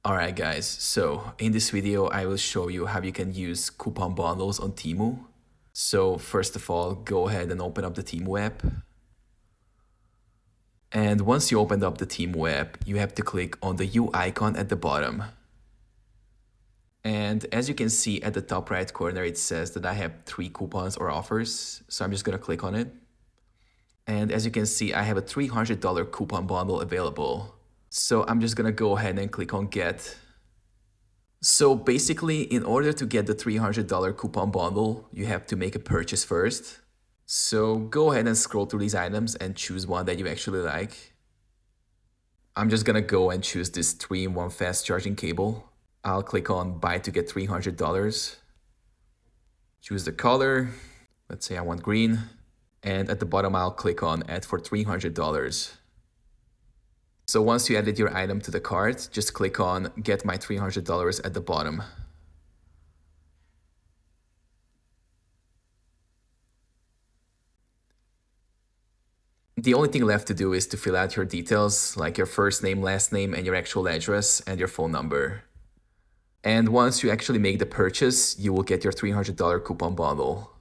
Alright guys, so in this video I will show you how you can use coupon bundles on Temu. So first of all, go ahead and open up the Temu app. And once you opened up the Temu app, you have to click on the U icon at the bottom. And as you can see at the top right corner, it says that I have 3 coupons or offers. So I'm just gonna click on it. And as you can see, I have a $300 coupon bundle available. So I'm just gonna go ahead and click on get. So basically, in order to get the $300 coupon bundle, you have to make a purchase first. So go ahead and scroll through these items and choose one that you actually like. I'm just gonna go and choose this 3-in-1 fast charging cable. I'll click on buy to get $300. Choose the color. Let's say I want green. And at the bottom, I'll click on add for $300. So once you added your item to the cart, just click on get my $300 at the bottom. The only thing left to do is to fill out your details, like your first name, last name, and your actual address, and your phone number. And once you actually make the purchase, you will get your $300 coupon bundle.